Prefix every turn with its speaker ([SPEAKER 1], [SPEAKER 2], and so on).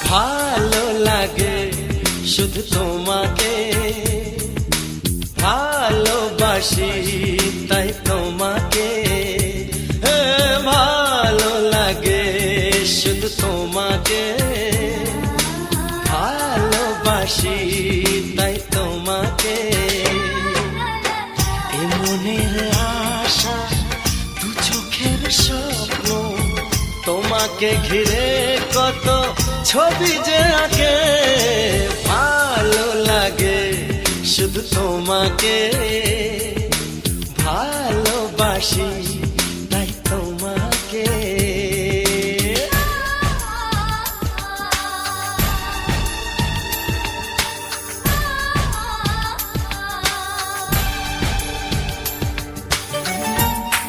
[SPEAKER 1] ভালো লাগে শুধু তোমাকে, ভালোবাসি তাই তোমাকে। ভালো লাগে শুধু তোমাকে, ভালোবাসি তাই তোমাকে। এ মনের আশা দু চোখের স্বপ্ন, তোমাকে ঘিরে কত ছবি যে আঁকে। ভালো লাগে শুধু তোমাকে, ভালোবাসি